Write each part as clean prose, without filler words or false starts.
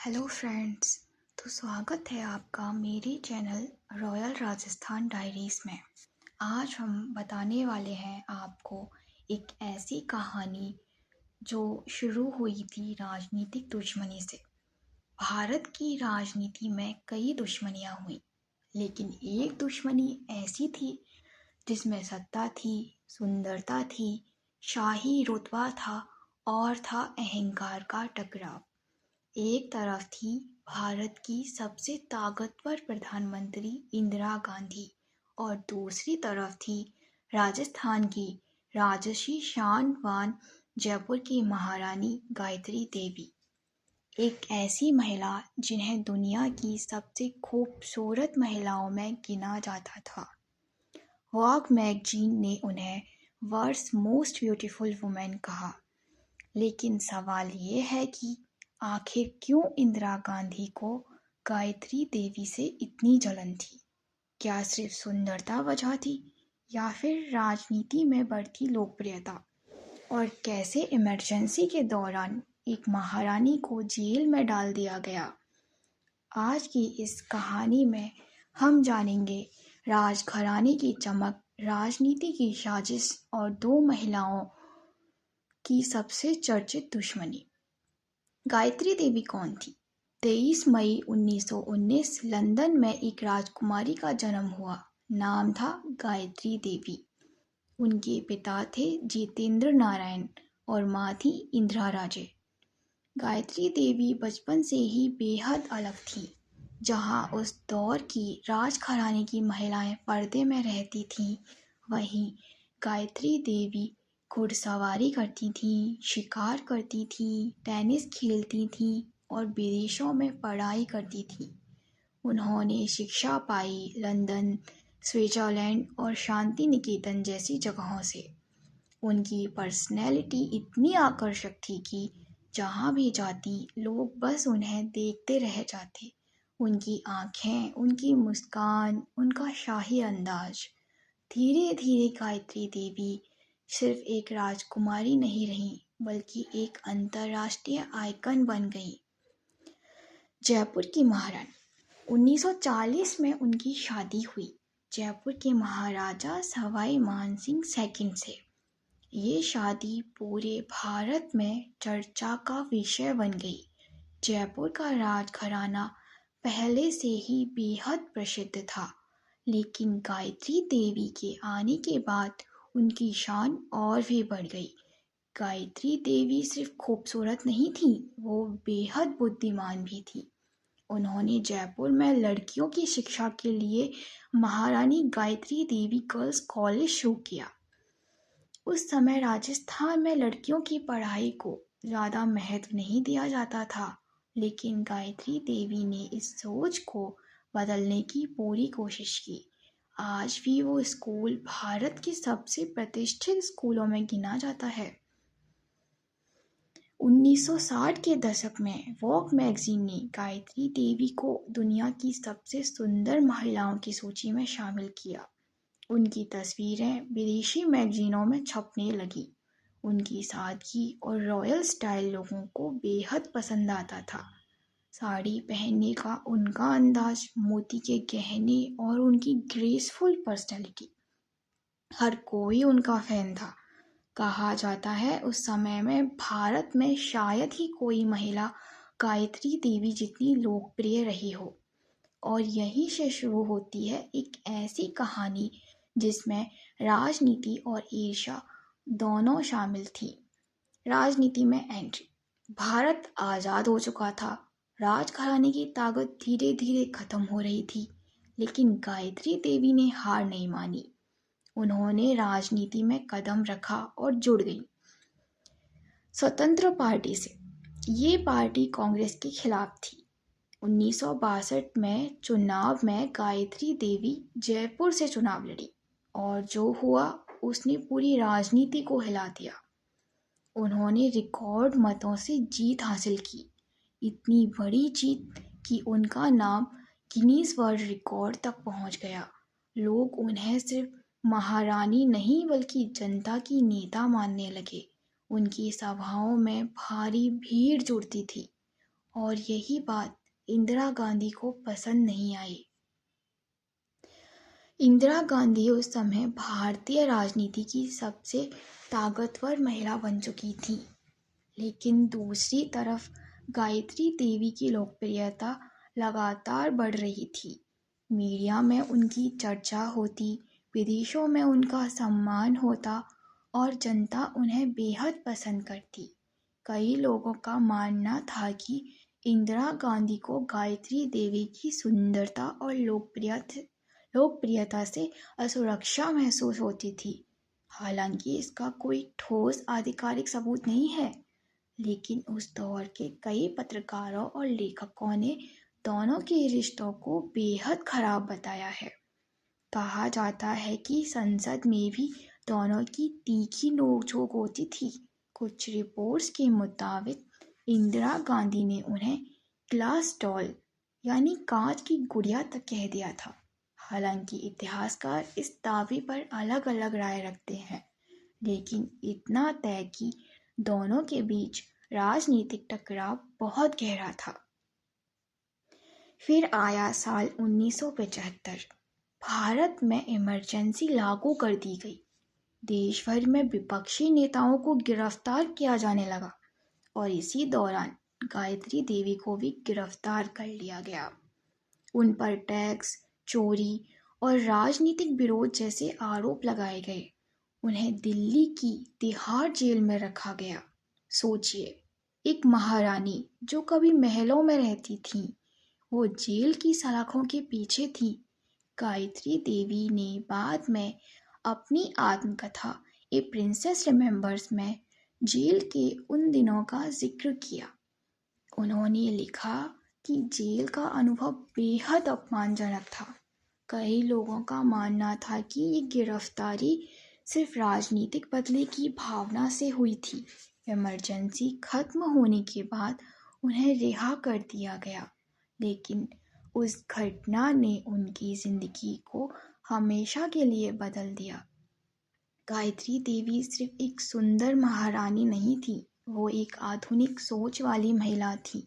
Hello friends. तो स्वागत है आपका मेरे चैनल रॉयल राजस्थान डायरीज़ में। आज हम बताने वाले हैं आपको एक ऐसी कहानी जो शुरू हुई थी राजनीतिक दुश्मनी से। भारत की राजनीति में कई दुश्मनियां हुई, लेकिन एक दुश्मनी ऐसी थी जिसमें सत्ता थी, सुंदरता थी, शाही रुतबा था और था अहंकार का टकराव। एक तरफ थी भारत की सबसे ताकतवर प्रधानमंत्री इंदिरा गांधी और दूसरी तरफ थी राजस्थान की राजसी शानवान जयपुर की महारानी गायत्री देवी। एक ऐसी महिला जिन्हें दुनिया की सबसे खूबसूरत महिलाओं में गिना जाता था। वॉग मैगजीन ने उन्हें वर्ल्ड्स मोस्ट ब्यूटीफुल वुमेन कहा। लेकिन सवाल ये है कि आखिर क्यों इंदिरा गांधी को गायत्री देवी से इतनी जलन थी? क्या सिर्फ सुंदरता वजह थी या फिर राजनीति में बढ़ती लोकप्रियता? और कैसे इमरजेंसी के दौरान एक महारानी को जेल में डाल दिया गया? आज की इस कहानी में हम जानेंगे राजघराने की चमक, राजनीति की साजिश और दो महिलाओं की सबसे चर्चित दुश्मनी। गायत्री देवी कौन थी? 23 मई 1919 लंदन में एक राजकुमारी का जन्म हुआ। नाम था गायत्री देवी। उनके पिता थे जितेंद्र नारायण और माँ थी इंदिरा राजे। गायत्री देवी बचपन से ही बेहद अलग थी। जहाँ उस दौर की राजघराने की महिलाएं पर्दे में रहती थीं, वहीं गायत्री देवी घुड़सवारी करती थीं, शिकार करती थीं, टेनिस खेलती थीं और विदेशों में पढ़ाई करती थीं। उन्होंने शिक्षा पाई लंदन, स्विट्जरलैंड और शांति निकेतन जैसी जगहों से। उनकी पर्सनैलिटी इतनी आकर्षक थी कि जहाँ भी जाती लोग बस उन्हें देखते रह जाते। उनकी आँखें, उनकी मुस्कान, उनका शाही अंदाज। धीरे धीरे गायत्री देवी सिर्फ एक राजकुमारी नहीं रही, बल्कि एक अंतर्राष्ट्रीय आइकन बन गई। जयपुर की महारानी। 1940 में उनकी शादी हुई जयपुर के महाराजा सवाई मानसिंह सेकंड से। ये शादी पूरे भारत में चर्चा का विषय बन गई। जयपुर का राजघराना पहले से ही बेहद प्रसिद्ध था, लेकिन गायत्री देवी के आने के बाद उनकी शान और भी बढ़ गई। गायत्री देवी सिर्फ खूबसूरत नहीं थी, वो बेहद बुद्धिमान भी थी। उन्होंने जयपुर में लड़कियों की शिक्षा के लिए महारानी गायत्री देवी गर्ल्स कॉलेज शुरू किया। उस समय राजस्थान में लड़कियों की पढ़ाई को ज़्यादा महत्व नहीं दिया जाता था, लेकिन गायत्री देवी ने इस सोच को बदलने की पूरी कोशिश की। आज भी वो स्कूल भारत के सबसे प्रतिष्ठित स्कूलों में गिना जाता है। 1960 के दशक में वॉग मैगजीन ने गायत्री देवी को दुनिया की सबसे सुंदर महिलाओं की सूची में शामिल किया। उनकी तस्वीरें विदेशी मैगजीनों में छपने लगी। उनकी सादगी और रॉयल स्टाइल लोगों को बेहद पसंद आता था। साड़ी पहनने का उनका अंदाज, मोती के गहने और उनकी ग्रेसफुल पर्सनैलिटी, हर कोई उनका फैन था। कहा जाता है उस समय में भारत में शायद ही कोई महिला गायत्री देवी जितनी लोकप्रिय रही हो। और यहीं से शुरू होती है एक ऐसी कहानी जिसमें राजनीति और ईर्ष्या दोनों शामिल थी। राजनीति में एंट्री। भारत आज़ाद हो चुका था। राजघराने की ताकत धीरे धीरे खत्म हो रही थी, लेकिन गायत्री देवी ने हार नहीं मानी। उन्होंने राजनीति में कदम रखा और जुड़ गई स्वतंत्र पार्टी से। ये पार्टी कांग्रेस के खिलाफ थी। 1962 में चुनाव में गायत्री देवी जयपुर से चुनाव लड़ी और जो हुआ उसने पूरी राजनीति को हिला दिया। उन्होंने रिकॉर्ड मतों से जीत हासिल की, इतनी बड़ी जीत कि उनका नाम गिनीज वर्ल्ड रिकॉर्ड तक पहुंच गया। लोग उन्हें सिर्फ महारानी नहीं बल्कि जनता की नेता मानने लगे। उनकी सभाओं में भारी भीड़ जुड़ती थी और यही बात इंदिरा गांधी को पसंद नहीं आई। इंदिरा गांधी उस समय भारतीय राजनीति की सबसे ताकतवर महिला बन चुकी थी, लेकिन दूसरी तरफ गायत्री देवी की लोकप्रियता लगातार बढ़ रही थी। मीडिया में उनकी चर्चा होती, विदेशों में उनका सम्मान होता और जनता उन्हें बेहद पसंद करती। कई लोगों का मानना था कि इंदिरा गांधी को गायत्री देवी की सुंदरता और लोकप्रियता से असुरक्षा महसूस होती थी। हालांकि इसका कोई ठोस आधिकारिक सबूत नहीं है, लेकिन उस दौर के कई पत्रकारों और लेखकों ने दोनों के रिश्तों को बेहद खराब बताया है। कहा जाता है कि संसद में भी दोनों की तीखी नोकझोंक होती थी। कुछ रिपोर्ट्स के मुताबिक इंदिरा गांधी ने उन्हें ग्लास डॉल यानी कांच की गुड़िया तक कह दिया था। हालांकि इतिहासकार इस दावे पर अलग अलग राय रखते हैं, लेकिन इतना तय कि दोनों के बीच राजनीतिक टकराव बहुत गहरा था। फिर आया साल 1975। भारत में इमरजेंसी लागू कर दी गई। देश भर में विपक्षी नेताओं को गिरफ्तार किया जाने लगा और इसी दौरान गायत्री देवी को भी गिरफ्तार कर लिया गया। उन पर टैक्स चोरी और राजनीतिक विरोध जैसे आरोप लगाए गए। उन्हें दिल्ली की तिहाड़ जेल में रखा गया। सोचिए, एक महारानी जो कभी महलों में रहती थी, वो जेल की सलाखों के पीछे थी। गायत्री देवी ने बाद में अपनी आत्मकथा ए प्रिंसेस रिमेंबर्स में जेल के उन दिनों का जिक्र किया। उन्होंने लिखा कि जेल का अनुभव बेहद अपमानजनक था। कई लोगों का मानना था कि ये गिरफ्तारी सिर्फ राजनीतिक बदले की भावना से हुई थी। इमरजेंसी खत्म होने के बाद उन्हें रिहा कर दिया गया, लेकिन उस घटना ने उनकी जिंदगी को हमेशा के लिए बदल दिया। गायत्री देवी सिर्फ एक सुंदर महारानी नहीं थी, वो एक आधुनिक सोच वाली महिला थी।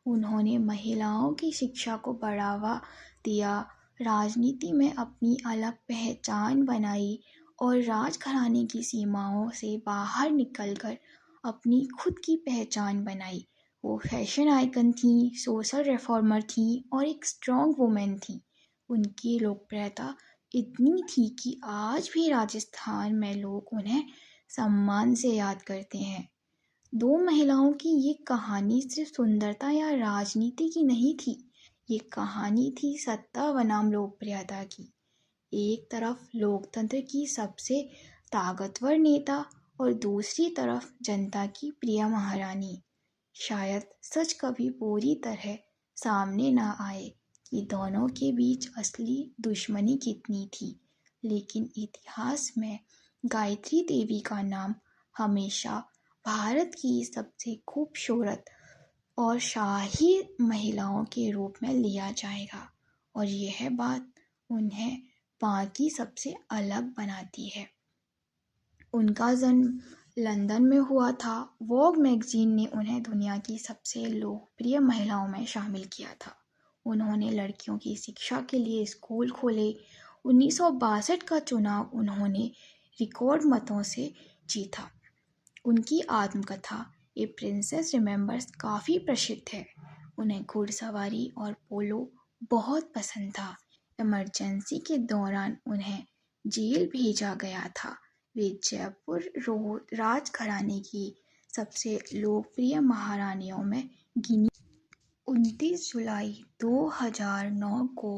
उन्होंने महिलाओं की शिक्षा को बढ़ावा दिया, राजनीति में अपनी अलग पहचान बनाई और राजघराने की सीमाओं से बाहर निकलकर अपनी खुद की पहचान बनाई। वो फैशन आइकन थी, सोशल रिफॉर्मर थी और एक स्ट्रॉन्ग वुमेन थी। उनकी लोकप्रियता इतनी थी कि आज भी राजस्थान में लोग उन्हें सम्मान से याद करते हैं। दो महिलाओं की ये कहानी सिर्फ सुंदरता या राजनीति की नहीं थी, ये कहानी थी सत्ता बनाम लोकप्रियता की। एक तरफ लोकतंत्र की सबसे ताकतवर नेता और दूसरी तरफ जनता की प्रिय महारानी। शायद सच कभी पूरी तरह सामने ना आए कि दोनों के बीच असली दुश्मनी कितनी थी, लेकिन इतिहास में गायत्री देवी का नाम हमेशा भारत की सबसे खूबसूरत और शाही महिलाओं के रूप में लिया जाएगा, और यह बात उन्हें बाकी सबसे अलग बनाती है। उनका जन्म लंदन में हुआ था। वोग मैगजीन ने उन्हें दुनिया की सबसे लोकप्रिय महिलाओं में शामिल किया था। उन्होंने लड़कियों की शिक्षा के लिए स्कूल खोले। 1962 का चुनाव उन्होंने रिकॉर्ड मतों से जीता। उनकी आत्मकथा ए प्रिंसेस रिमेंबर्स काफ़ी प्रसिद्ध है। उन्हें घुड़सवारी और पोलो बहुत पसंद था। इमरजेंसी के दौरान उन्हें जेल भेजा गया था। वे जयपुर राजघराने की सबसे लोकप्रिय महारानियों में गिनी। 29 जुलाई 2009 को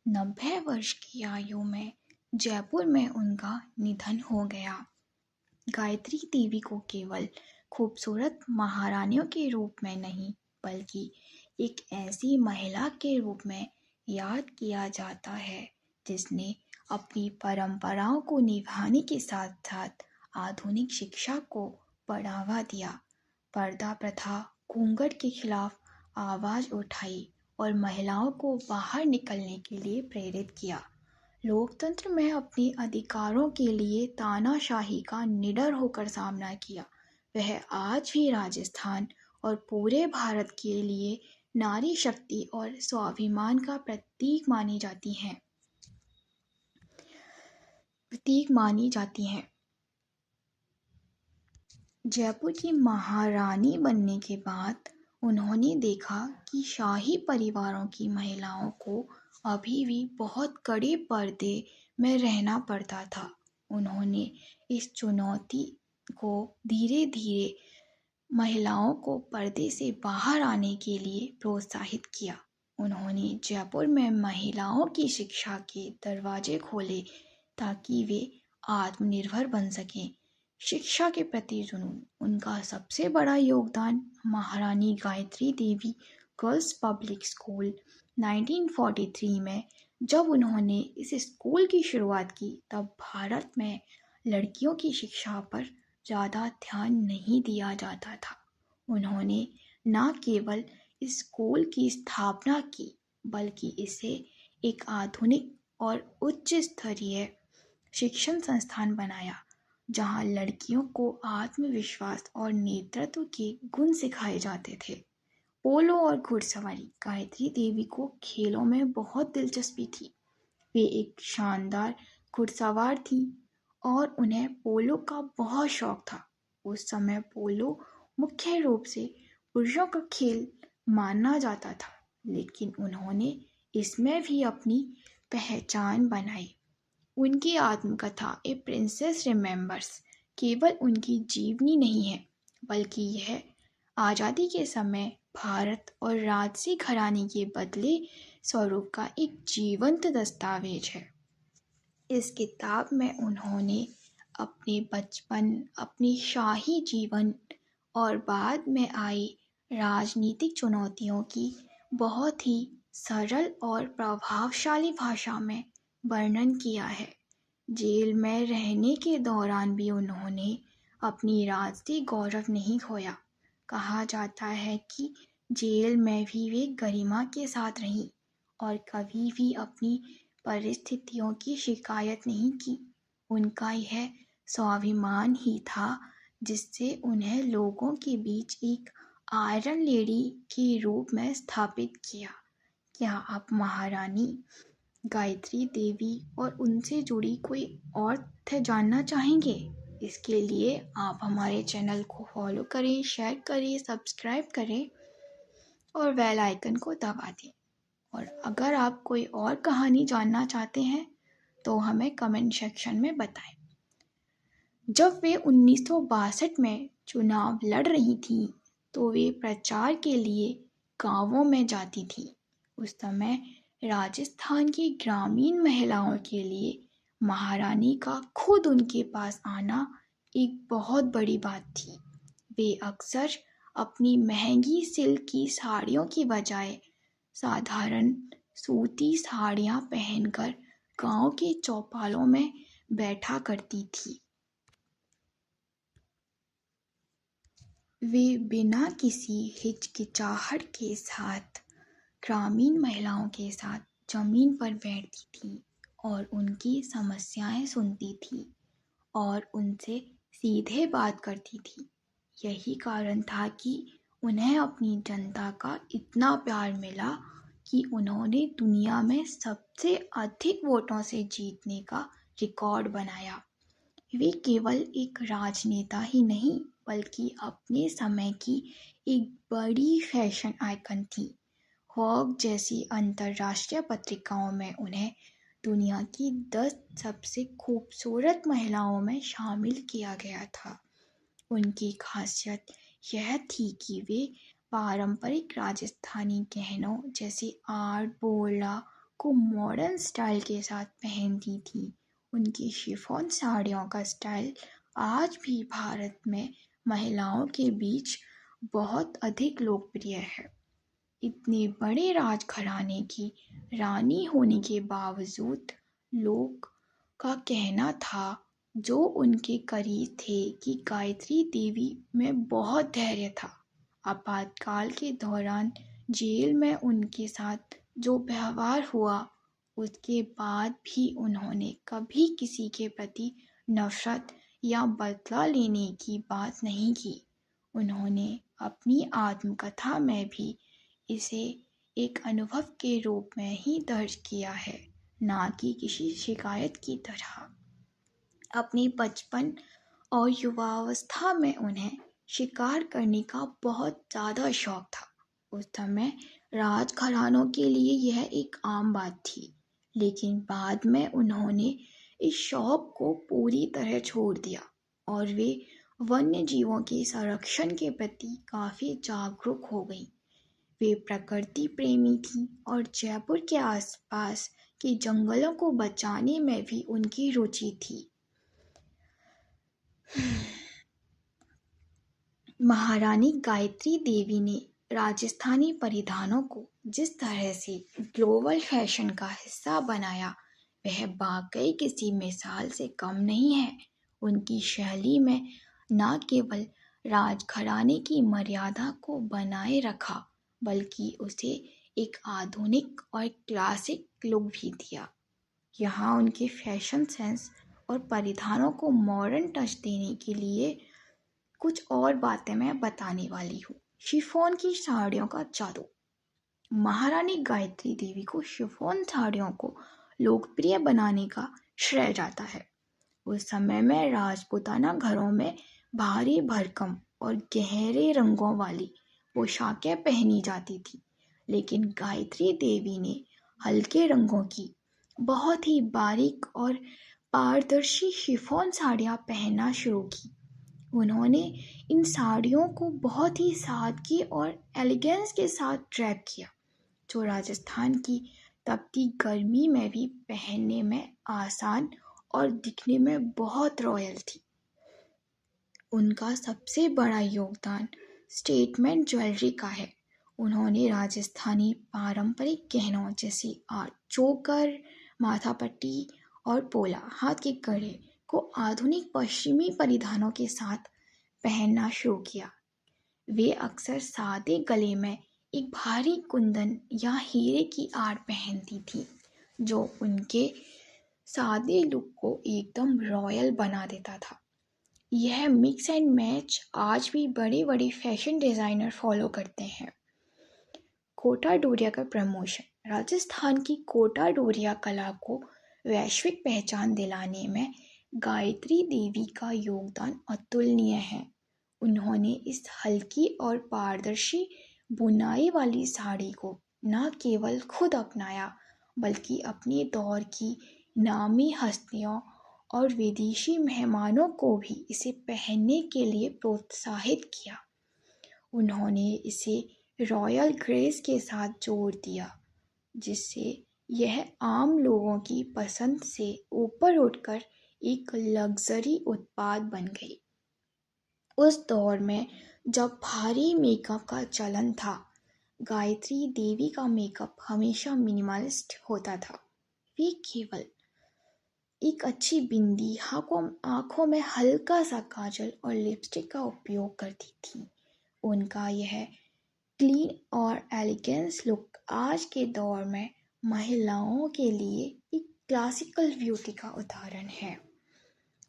90 वर्ष की आयु में जयपुर में उनका निधन हो गया। गायत्री देवी को केवल खूबसूरत महारानियों के रूप में नहीं, बल्कि एक ऐसी महिला के रूप में याद किया जाता है जिसने अपनी परंपराओं को निभाने के साथ साथ आधुनिक शिक्षा को बढ़ावा दिया, पर्दा प्रथा, घूंघट के खिलाफ आवाज़ उठाई और महिलाओं को बाहर निकलने के लिए प्रेरित किया। लोकतंत्र में अपने अधिकारों के लिए तानाशाही का निडर होकर सामना किया। वह आज भी राजस्थान और पूरे भारत के लिए नारी शक्ति और स्वाभिमान का प्रतीक मानी जाती हैं। जयपुर की महारानी बनने के बाद उन्होंने देखा कि शाही परिवारों की महिलाओं को अभी भी बहुत कड़े पर्दे में रहना पड़ता था। उन्होंने इस चुनौती को धीरे धीरे महिलाओं को पर्दे से बाहर आने के लिए प्रोत्साहित किया। उन्होंने जयपुर में महिलाओं की शिक्षा के दरवाजे खोले ताकि वे आत्मनिर्भर बन सकें। शिक्षा के प्रति जुनून, उनका सबसे बड़ा योगदान महारानी Gayatri Devi girls public school 1943 में जब उन्होंने इस स्कूल की शुरुआत की, तब भारत में लड़कियों की शिक्षा पर ज़्यादा ध्यान नहीं दिया जाता था। उन्होंने न केवल इस स्कूल की स्थापना की, बल्कि इसे एक आधुनिक और उच्च स्तरीय शिक्षण संस्थान बनाया, जहां लड़कियों को आत्मविश्वास और नेतृत्व के गुण सिखाए जाते थे। पोलो और घुड़सवारी, गायत्री देवी को खेलों में बहुत दिलचस्पी थी। वे एक शानदार घुड़सवार थी और उन्हें पोलो का बहुत शौक था। उस समय पोलो मुख्य रूप से पुरुषों का खेल माना जाता था, लेकिन उन्होंने इसमें भी अपनी पहचान बनाई। उनकी आत्मकथा ए प्रिंसेस रिमेंबर्स केवल उनकी जीवनी नहीं है, बल्कि यह आज़ादी के समय भारत और राजसी घराने के बदले स्वरूप का एक जीवंत दस्तावेज है। इस किताब में उन्होंने अपने बचपन, अपनी शाही जीवन और बाद में आई राजनीतिक चुनौतियों की बहुत ही सरल और प्रभावशाली भाषा में वर्णन किया है। जेल में रहने के दौरान भी उन्होंने अपनी राजसी गौरव नहीं खोया। कहा जाता है कि जेल में भी वे गरिमा के साथ रहीं और कभी भी अपनी परिस्थितियों की शिकायत नहीं की। उनका यह स्वाभिमान ही था जिससे उन्हें लोगों के बीच एक आयरन लेडी के रूप में स्थापित किया। क्या आप महारानी गायत्री देवी और उनसे जुड़ी कोई और तथ्य जानना चाहेंगे? इसके लिए आप हमारे चैनल को फॉलो करें, शेयर करें, सब्सक्राइब करें और बेल आइकन को दबा दें। और अगर आप कोई और कहानी जानना चाहते हैं तो हमें कमेंट सेक्शन में बताएं। जब वे 1962 में चुनाव लड़ रही थीं, तो वे प्रचार के लिए गांवों में जाती थीं। उस समय राजस्थान की ग्रामीण महिलाओं के लिए महारानी का खुद उनके पास आना एक बहुत बड़ी बात थी। वे अक्सर अपनी महंगी सिल्क की साड़ियों की बजाय साधारण सूती साड़ियाँ पहनकर गांव के चौपालों में बैठा करती थी। वे बिना किसी हिचकिचाहट के साथ ग्रामीण महिलाओं के साथ जमीन पर बैठती थी और उनकी समस्याएं सुनती थी और उनसे सीधे बात करती थी। यही कारण था कि उन्हें अपनी जनता का इतना प्यार मिला कि उन्होंने दुनिया में सबसे अधिक वोटों से जीतने का रिकॉर्ड बनाया। वे केवल एक राजनेता ही नहीं, बल्कि अपने समय की एक बड़ी फैशन आइकन थी। वॉग जैसी अंतर्राष्ट्रीय पत्रिकाओं में उन्हें दुनिया की 10 सबसे खूबसूरत महिलाओं में शामिल किया गया था। उनकी खासियत यह थी कि वे पारंपरिक राजस्थानी गहनों जैसे आर्ट बोला को मॉडर्न स्टाइल के साथ पहनती थी। उनकी शिफॉन साड़ियों का स्टाइल आज भी भारत में महिलाओं के बीच बहुत अधिक लोकप्रिय है। इतने बड़े राजघराने की रानी होने के बावजूद लोग का कहना था जो उनके करीब थे कि गायत्री देवी में बहुत धैर्य था। आपातकाल के दौरान जेल में उनके साथ जो व्यवहार हुआ, उसके बाद भी उन्होंने कभी किसी के प्रति नफरत या बदला लेने की बात नहीं की। उन्होंने अपनी आत्मकथा में भी इसे एक अनुभव के रूप में ही दर्ज किया है, ना कि किसी शिकायत की तरह। अपने बचपन और युवावस्था में उन्हें शिकार करने का बहुत ज़्यादा शौक था। उस समय राजघरानों के लिए यह एक आम बात थी, लेकिन बाद में उन्होंने इस शौक को पूरी तरह छोड़ दिया और वे वन्य जीवों के संरक्षण के प्रति काफ़ी जागरूक हो गई। वे प्रकृति प्रेमी थी और जयपुर के आसपास के जंगलों को बचाने में भी उनकी रुचि थी। महारानी गायत्री देवी ने राजस्थानी परिधानों को जिस तरह से ग्लोबल फैशन का हिस्सा बनाया, वह वाकई किसी मिसाल से कम नहीं है। उनकी शैली में न केवल राजघराने की मर्यादा को बनाए रखा, बल्कि उसे एक आधुनिक और क्लासिक लुक भी दिया। यहाँ उनके फैशन सेंस और परिधानों को मॉडर्न टच देने के लिए कुछ और बातें मैं बताने वाली हूँ। शिफॉन की साड़ियों का जादू। महारानी गायत्री देवी को शिफॉन साड़ियों को लोकप्रिय बनाने का श्रेय जाता है। उस समय में राजपूताना घरों में भारी भरकम और गहरे रंगों वाली पोशाकें पहनी जाती थी, लेकिन गायत्री देवी ने हल्के रंगों की बहुत ही बारीक और पारदर्शी शिफॉन साड़ियाँ पहनना शुरू की। उन्होंने इन साड़ियों को बहुत ही सादगी और एलिगेंस के साथ ड्रैप किया, जो राजस्थान की तपती गर्मी में भी पहनने में आसान और दिखने में बहुत रॉयल थी। उनका सबसे बड़ा योगदान स्टेटमेंट ज्वेलरी का है। उन्होंने राजस्थानी पारंपरिक गहनों जैसे चोकर, माथापट्टी और पोला हाथ के कड़े को आधुनिक पश्चिमी परिधानों के साथ पहनना शुरू किया। वे अक्सर सादे गले में एक भारी कुंदन या हीरे की आड़ पहनती थी, जो उनके सादे लुक को एकदम रॉयल बना देता था। यह मिक्स एंड मैच आज भी बड़े बड़े फैशन डिज़ाइनर फॉलो करते हैं। कोटा डोरिया का प्रमोशन। राजस्थान की कोटा डोरिया कला को वैश्विक पहचान दिलाने में गायत्री देवी का योगदान अतुलनीय है। उन्होंने इस हल्की और पारदर्शी बुनाई वाली साड़ी को न केवल खुद अपनाया, बल्कि अपने दौर की नामी हस्तियों और विदेशी मेहमानों को भी इसे पहनने के लिए प्रोत्साहित किया। उन्होंने इसे रॉयल ग्रेस के साथ जोड़ दिया, जिससे यह आम लोगों की पसंद से ऊपर उठकर एक लग्जरी उत्पाद बन गई। उस दौर में जब भारी मेकअप का चलन था, गायत्री देवी का मेकअप हमेशा मिनिमलिस्ट होता था। वे केवल एक अच्छी बिंदी, आँखों में हल्का सा काजल और लिपस्टिक का उपयोग करती थी। उनका यह क्लीन और एलिगेंस लुक आज के दौर में महिलाओं के लिए एक क्लासिकल ब्यूटी का उदाहरण है।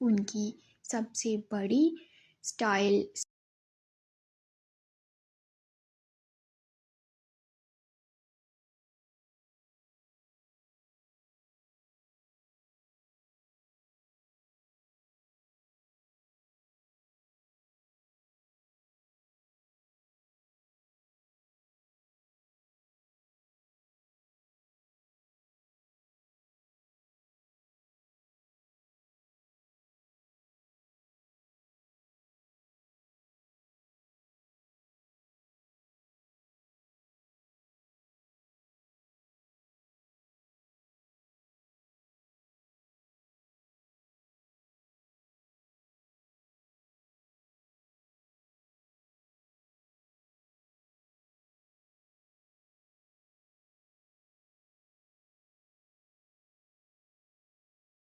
उनकी सबसे बड़ी स्टाइल